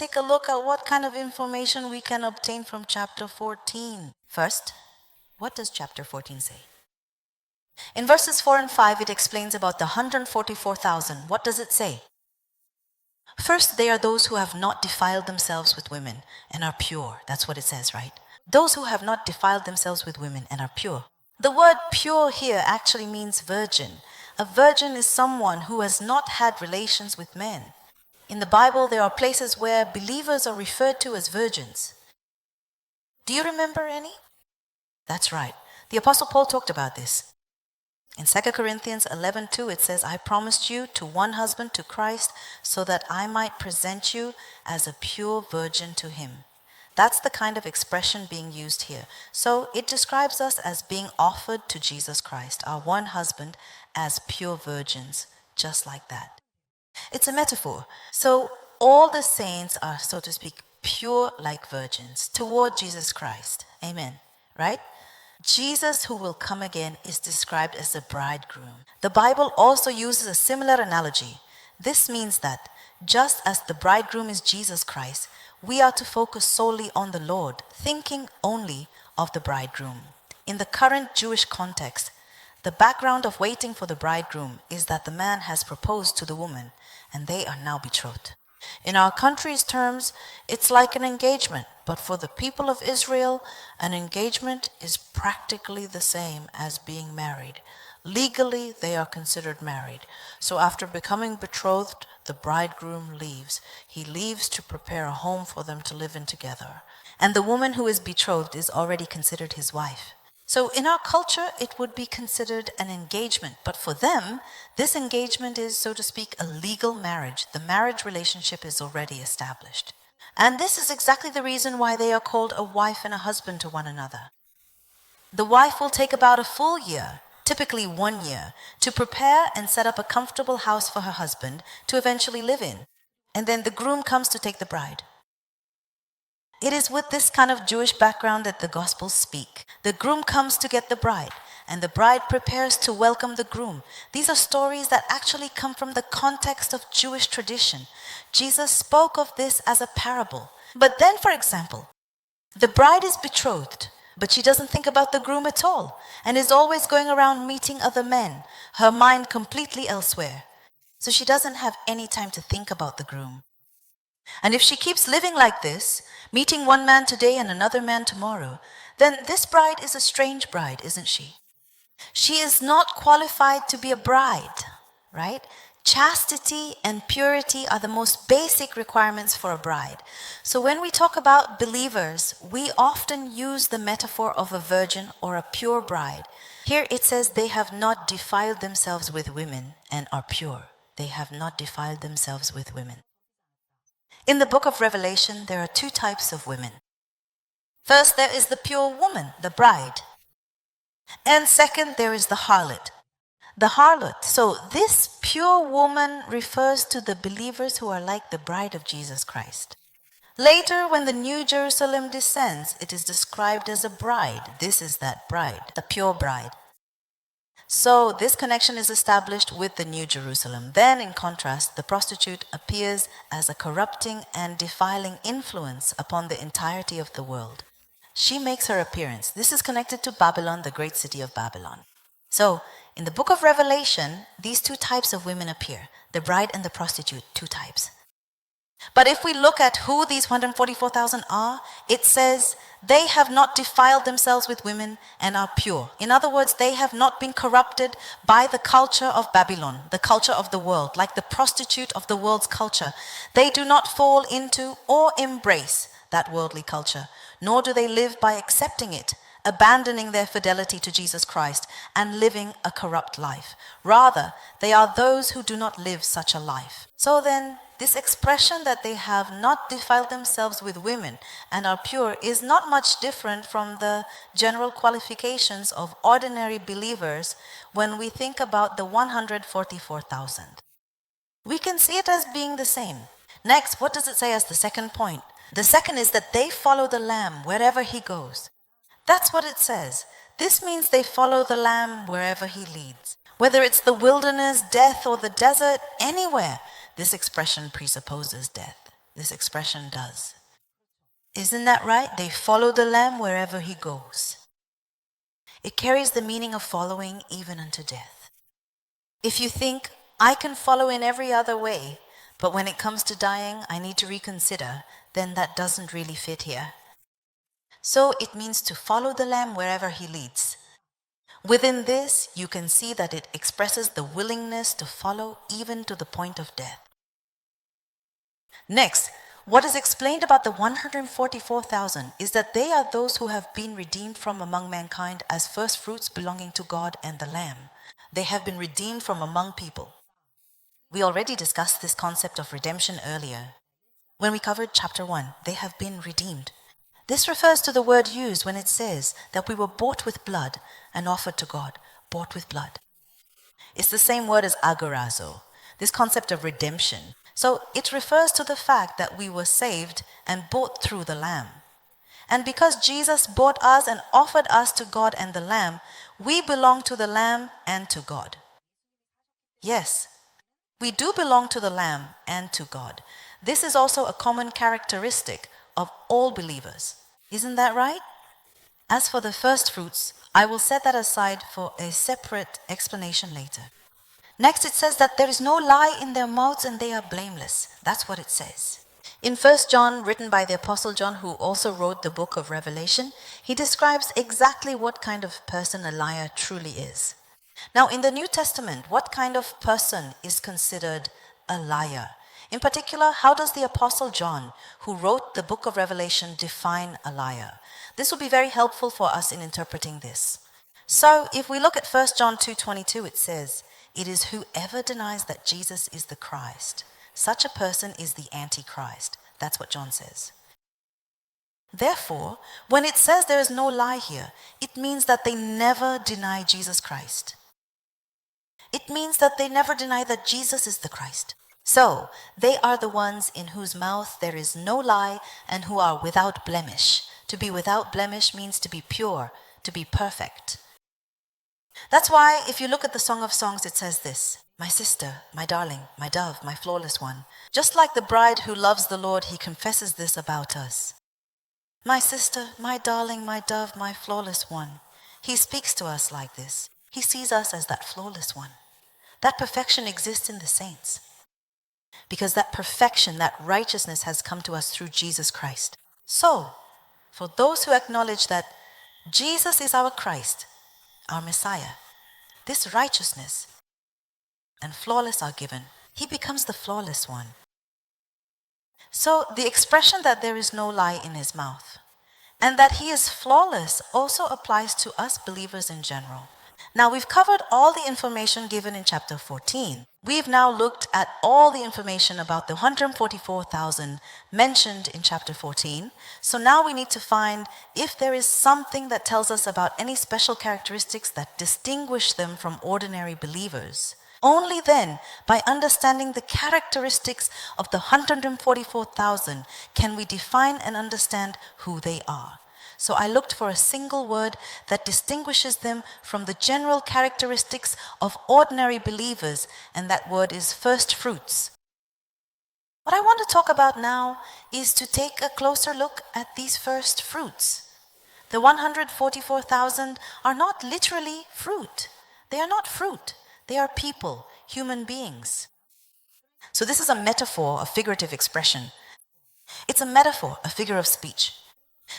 take a look at what kind of information we can obtain from chapter 14. First, what does chapter 14 say? In verses 4 and 5, it explains about the 144,000. What does it say? First, they are those who have not defiled themselves with women and are pure. That's what it says, right? Those who have not defiled themselves with women and are pure. The word pure here actually means virgin. A virgin is someone who has not had relations with men. In the Bible, there are places where believers are referred to as virgins. Do you remember any? That's right. The Apostle Paul talked about this. In 2 Corinthians 11:2, it says, I promised you to one husband, to Christ, so that I might present you as a pure virgin to him. That's the kind of expression being used here. So it describes us as being offered to Jesus Christ, our one husband, as pure virgins, just like that. It's a metaphor. So all the saints are, so to speak, pure like virgins toward Jesus Christ. Amen. Right? Jesus, who will come again, is described as the bridegroom. The Bible also uses a similar analogy. This means that just as the bridegroom is Jesus Christ, we are to focus solely on the Lord, thinking only of the bridegroom. In the current Jewish context, the background of waiting for the bridegroom is that the man has proposed to the woman and they are now betrothed. In our country's terms, it's like an engagement, but for the people of Israel, an engagement is practically the same as being married. Legally, they are considered married. So after becoming betrothed, the bridegroom leaves. He leaves to prepare a home for them to live in together. And the woman who is betrothed is already considered his wife. So in our culture, it would be considered an engagement. But for them, this engagement is, so to speak, a legal marriage. The marriage relationship is already established. And this is exactly the reason why they are called a wife and a husband to one another. The wife will take about a full year, typically 1 year, to prepare and set up a comfortable house for her husband to eventually live in. And then the groom comes to take the bride. It is with this kind of Jewish background that the Gospels speak. The groom comes to get the bride, and the bride prepares to welcome the groom. These are stories that actually come from the context of Jewish tradition. Jesus spoke of this as a parable. But then, for example, the bride is betrothed, but she doesn't think about the groom at all, and is always going around meeting other men, her mind completely elsewhere. So she doesn't have any time to think about the groom. And if she keeps living like this, meeting one man today and another man tomorrow, then this bride is a strange bride, isn't she? She is not qualified to be a bride, right? Chastity and purity are the most basic requirements for a bride. So when we talk about believers, we often use the metaphor of a virgin or a pure bride. Here it says they have not defiled themselves with women and are pure. They have not defiled themselves with women. In the book of Revelation, there are two types of women. First, there is the pure woman, the bride. And second, there is the harlot. The harlot. So this pure woman refers to the believers who are like the bride of Jesus Christ. Later, when the New Jerusalem descends, it is described as a bride. This is that bride, the pure bride. So this connection is established with the New Jerusalem. Then, in contrast, the prostitute appears as a corrupting and defiling influence upon the entirety of the world. She makes her appearance. This is connected to Babylon, the great city of Babylon. So, in the book of Revelation, these two types of women appear. The bride and the prostitute, two types. But if we look at who these 144,000 are, it says they have not defiled themselves with women and are pure. In other words, they have not been corrupted by the culture of Babylon, the culture of the world, like the prostitute of the world's culture. They do not fall into or embrace that worldly culture, nor do they live by accepting it, abandoning their fidelity to Jesus Christ and living a corrupt life. Rather, they are those who do not live such a life. So then, this expression that they have not defiled themselves with women and are pure is not much different from the general qualifications of ordinary believers when we think about the 144,000. We can see it as being the same. Next, what does it say as the second point? The second is that they follow the Lamb wherever he goes. That's what it says. This means they follow the Lamb wherever he leads. Whether it's the wilderness, death, or the desert, anywhere. This expression presupposes death. this expression does. Isn't that right? They follow the Lamb wherever he goes. It carries the meaning of following even unto death. If you think, I can follow in every other way, but when it comes to dying, I need to reconsider, then that doesn't really fit here. So it means to follow the Lamb wherever he leads. Within this, you can see that it expresses the willingness to follow even to the point of death. Next, what is explained about the 144,000 is that they are those who have been redeemed from among mankind as first fruits belonging to God and the Lamb. They have been redeemed from among people. We already discussed this concept of redemption earlier. When we covered chapter 1, they have been redeemed. This refers to the word used when it says that we were bought with blood and offered to God, bought with blood. It's the same word as agorazo, this concept of redemption. So it refers to the fact that we were saved and bought through the Lamb. And because Jesus bought us and offered us to God and the Lamb, we belong to the Lamb and to God. Yes, we do belong to the Lamb and to God. This is also a common characteristic of all believers. Isn't that right? As for the first fruits, I will set that aside for a separate explanation later. Next, it says that there is no lie in their mouths and they are blameless. That's what it says. In 1 John, written by the Apostle John, who also wrote the book of Revelation, he describes exactly what kind of person a liar truly is. Now, in the New Testament, what kind of person is considered a liar? In particular, how does the Apostle John, who wrote the book of Revelation, define a liar? This will be very helpful for us in interpreting this. So, if we look at 1 John 2:22, it says, "It is whoever denies that Jesus is the Christ. Such a person is the Antichrist." That's what John says. Therefore, when it says there is no lie here, it means that they never deny Jesus Christ. It means that they never deny that Jesus is the Christ. So, they are the ones in whose mouth there is no lie and who are without blemish. To be without blemish means to be pure, to be perfect. That's why if you look at the Song of Songs, it says this, "My sister, my darling, my dove, my flawless one." Just like the bride who loves the Lord, he confesses this about us. My sister, my darling, my dove, my flawless one. He speaks to us like this. He sees us as that flawless one. That perfection exists in the saints. Because that perfection, that righteousness has come to us through Jesus Christ. So, for those who acknowledge that Jesus is our Christ, our Messiah, this righteousness and flawless are given. He becomes the flawless one. So the expression that there is no lie in his mouth and that he is flawless also applies to us believers in general. Now we've covered all the information given in chapter 14. We've now looked at all the information about the 144,000 mentioned in chapter 14. So now we need to find if there is something that tells us about any special characteristics that distinguish them from ordinary believers. Only then, by understanding the characteristics of the 144,000, can we define and understand who they are. So I looked for a single word that distinguishes them from the general characteristics of ordinary believers, and that word is first fruits. What I want to talk about now is to take a closer look at these first fruits. The 144,000 are not literally fruit. They are not fruit. They are people, human beings. So this is a metaphor, a figurative expression. It's a metaphor, a figure of speech.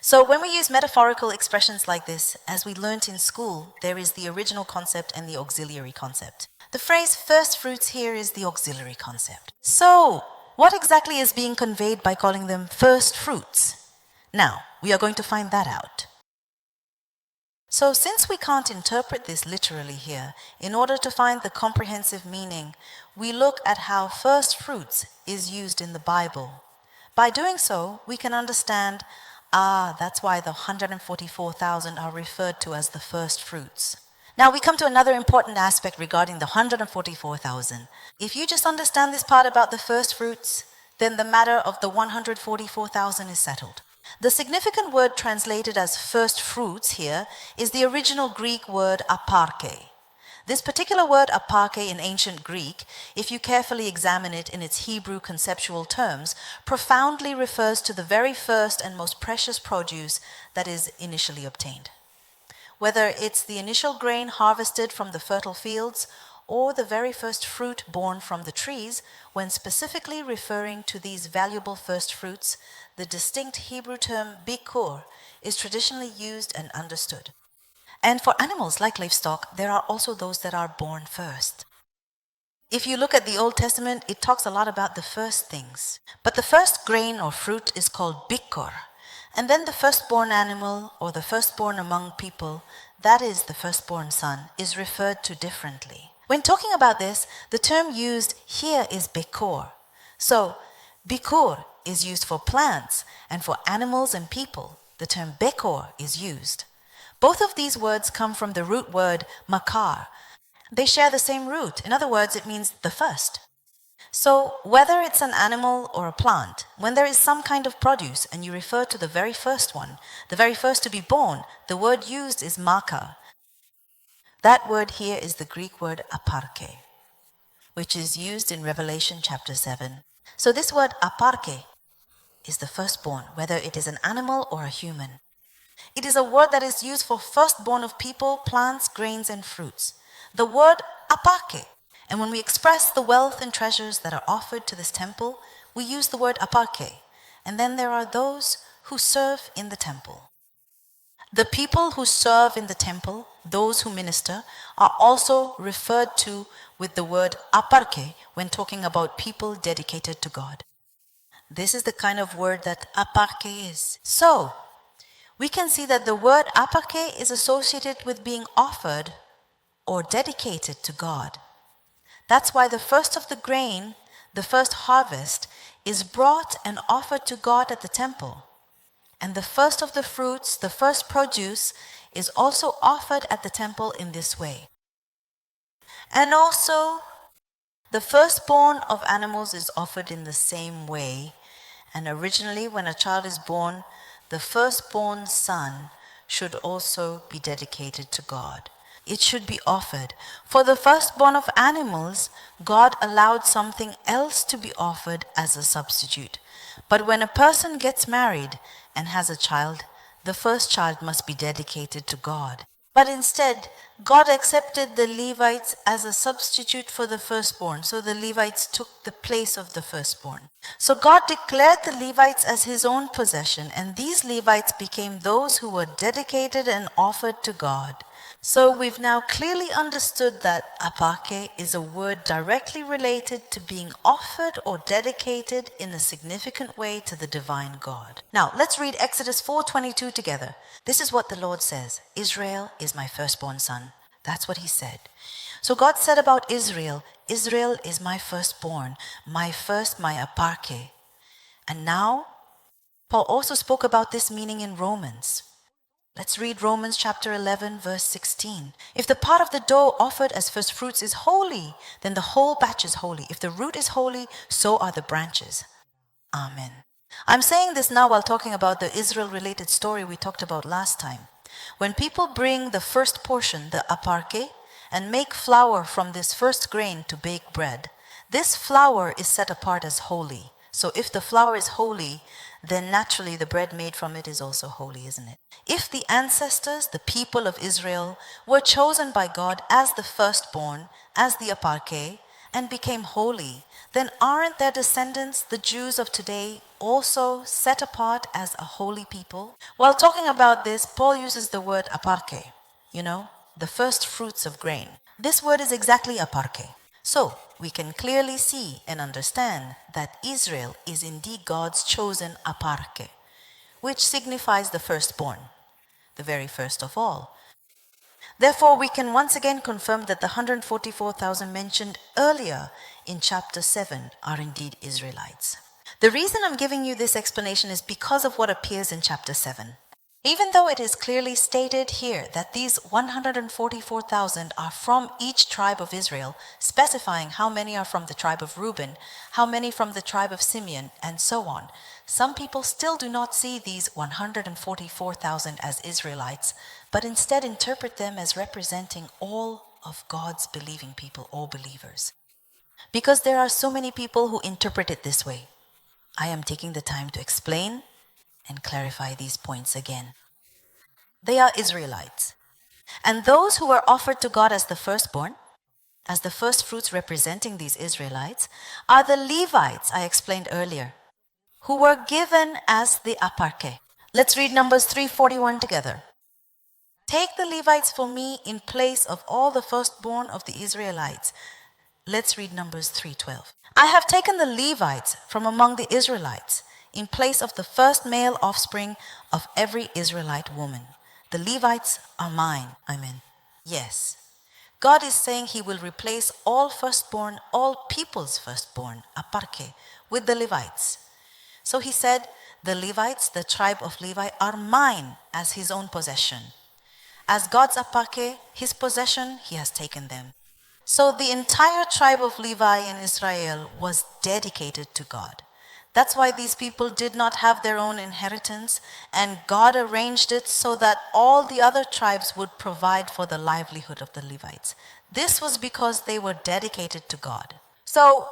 So when we use metaphorical expressions like this, as we learnt in school, there is the original concept and the auxiliary concept. The phrase first fruits here is the auxiliary concept. So what exactly is being conveyed by calling them first fruits? Now, we are going to find that out. So since we can't interpret this literally here, in order to find the comprehensive meaning, we look at how first fruits is used in the Bible. By doing so, we can understand, that's why the 144,000 are referred to as the first fruits. Now we come to another important aspect regarding the 144,000. If you just understand this part about the first fruits, then the matter of the 144,000 is settled. The significant word translated as first fruits here is the original Greek word aparche. This particular word aparche in ancient Greek, if you carefully examine it in its Hebrew conceptual terms, profoundly refers to the very first and most precious produce that is initially obtained. Whether it's the initial grain harvested from the fertile fields or the very first fruit born from the trees, when specifically referring to these valuable first fruits, the distinct Hebrew term bikur is traditionally used and understood. And for animals like livestock, there are also those that are born first. If you look at the Old Testament, it talks a lot about the first things. But the first grain or fruit is called bikur. And then the firstborn animal or the firstborn among people, that is the firstborn son, is referred to differently. When talking about this, the term used here is bekor. So, bikur is used for plants, and for animals and people, the term bekor is used. Both of these words come from the root word makar. They share the same root. In other words, it means the first. So whether it's an animal or a plant, when there is some kind of produce and you refer to the very first one, the very first to be born, the word used is maka. That word here is the Greek word aparche, which is used in Revelation chapter 7. So this word aparche is the firstborn, whether it is an animal or a human. It is a word that is used for firstborn of people, plants, grains, and fruits. The word aparche. And when we express the wealth and treasures that are offered to this temple, we use the word aparche. And then there are those who serve in the temple. The people who serve in the temple, those who minister, are also referred to with the word aparche when talking about people dedicated to God. This is the kind of word that aparche is. So, we can see that the word aparche is associated with being offered or dedicated to God. That's why the first of the grain, the first harvest, is brought and offered to God at the temple. And the first of the fruits, the first produce, is also offered at the temple in this way. And also, the firstborn of animals is offered in the same way. And originally, when a child is born, the firstborn son should also be dedicated to God. It should be offered. For the firstborn of animals, God allowed something else to be offered as a substitute. But when a person gets married and has a child, the first child must be dedicated to God. But instead, God accepted the Levites as a substitute for the firstborn. So the Levites took the place of the firstborn. So God declared the Levites as his own possession, and these Levites became those who were dedicated and offered to God. So we've now clearly understood that aparche is a word directly related to being offered or dedicated in a significant way to the divine God. Now, let's read Exodus 4:22 together. This is what the Lord says: Israel is my firstborn son. That's what he said. So God said about Israel, Israel is my firstborn, my first, my aparche. And now, Paul also spoke about this meaning in Romans. Let's read Romans chapter 11, verse 16. If the part of the dough offered as first fruits is holy, then the whole batch is holy. If the root is holy, so are the branches. Amen. I'm saying this now while talking about the Israel-related story we talked about last time. When people bring the first portion, the aparche, and make flour from this first grain to bake bread, this flour is set apart as holy. So if the flour is holy, then naturally the bread made from it is also holy, isn't it? If the ancestors, the people of Israel, were chosen by God as the firstborn, as the aparche, and became holy, then aren't their descendants, the Jews of today, also set apart as a holy people? While talking about this, Paul uses the word aparche, the first fruits of grain. This word is exactly aparche. So, we can clearly see and understand that Israel is indeed God's chosen aparche, which signifies the firstborn, the very first of all. Therefore, we can once again confirm that the 144,000 mentioned earlier in chapter 7 are indeed Israelites. The reason I'm giving you this explanation is because of what appears in chapter 7. Even though it is clearly stated here that these 144,000 are from each tribe of Israel, specifying how many are from the tribe of Reuben, how many from the tribe of Simeon, and so on, some people still do not see these 144,000 as Israelites, but instead interpret them as representing all of God's believing people or believers. Because there are so many people who interpret it this way, I am taking the time to explain and clarify these points again. They are Israelites. And those who were offered to God as the firstborn, as the first fruits representing these Israelites, are the Levites I explained earlier, who were given as the aparche. Let's read Numbers 3:41 together. Take the Levites for me in place of all the firstborn of the Israelites. Let's read Numbers 3:12. I have taken the Levites from among the Israelites in place of the first male offspring of every Israelite woman. The Levites are mine. Amen. Yes. God is saying he will replace all firstborn, all people's firstborn, aparche, with the Levites. So he said, the Levites, the tribe of Levi, are mine as his own possession. As God's aparche, his possession, he has taken them. So the entire tribe of Levi in Israel was dedicated to God. That's why these people did not have their own inheritance, and God arranged it so that all the other tribes would provide for the livelihood of the Levites. This was because they were dedicated to God. So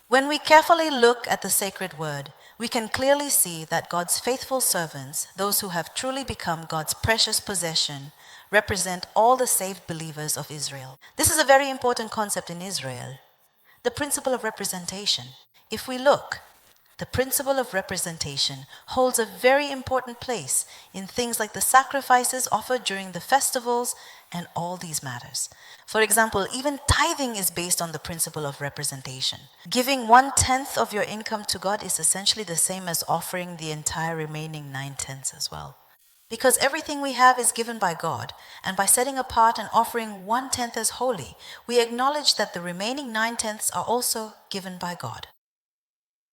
when we carefully look at the sacred word, we can clearly see that God's faithful servants, those who have truly become God's precious possession, represent all the saved believers of Israel. This is a very important concept in Israel, the principle of representation. If we look, the principle of representation holds a very important place in things like the sacrifices offered during the festivals and all these matters. For example, even tithing is based on the principle of representation. Giving 1/10 of your income to God is essentially the same as offering the entire remaining 9/10 as well. Because everything we have is given by God, and by setting apart and offering 1/10 as holy, we acknowledge that the remaining 9/10 are also given by God.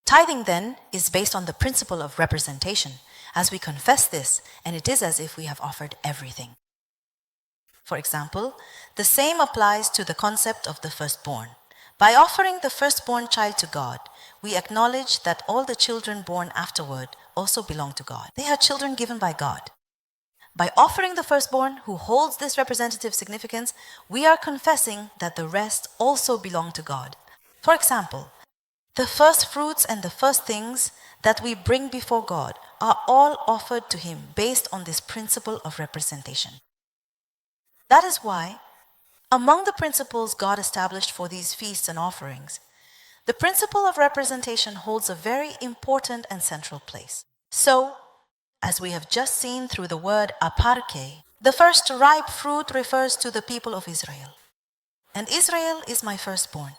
Tithing then is based on the principle of representation, as we confess this, and it is as if we have offered everything. For example, the same applies to the concept of the firstborn. By offering the firstborn child to God, we acknowledge that all the children born afterward also belong to God. They are children given by God. By offering the firstborn, who holds this representative significance, we are confessing that the rest also belong to God. For example, the first fruits and the first things that we bring before God are all offered to him based on this principle of representation. That is why, among the principles God established for these feasts and offerings, the principle of representation holds a very important and central place. So, as we have just seen through the word aparche, the first ripe fruit refers to the people of Israel. And Israel is my firstborn.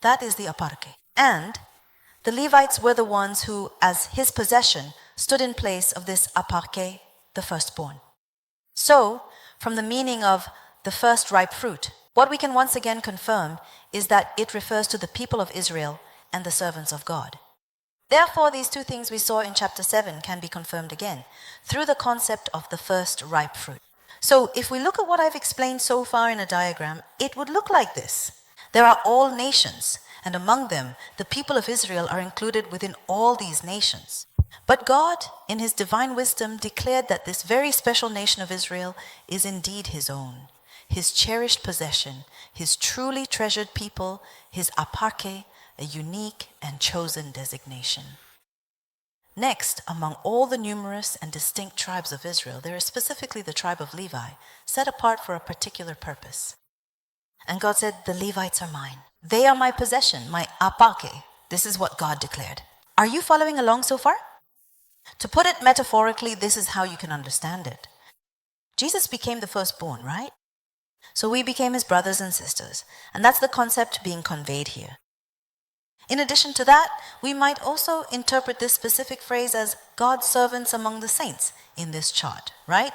That is the aparche. And the Levites were the ones who, as his possession, stood in place of this aparche, the firstborn. So, from the meaning of the first ripe fruit, what we can once again confirm is that it refers to the people of Israel and the servants of God. Therefore, these two things we saw in chapter 7 can be confirmed again through the concept of the first ripe fruit. So, if we look at what I've explained so far in a diagram, it would look like this. There are all nations, and among them, the people of Israel are included within all these nations. But God, in his divine wisdom, declared that this very special nation of Israel is indeed his own, his cherished possession, his truly treasured people, his aparche, a unique and chosen designation. Next, among all the numerous and distinct tribes of Israel, there is specifically the tribe of Levi, set apart for a particular purpose. And God said, the Levites are mine. They are my possession, my aparche. This is what God declared. Are you following along so far? To put it metaphorically, this is how you can understand it. Jesus became the firstborn, right? So we became his brothers and sisters, and that's the concept being conveyed here. In addition to that, we might also interpret this specific phrase as God's servants among the saints in this chart, right?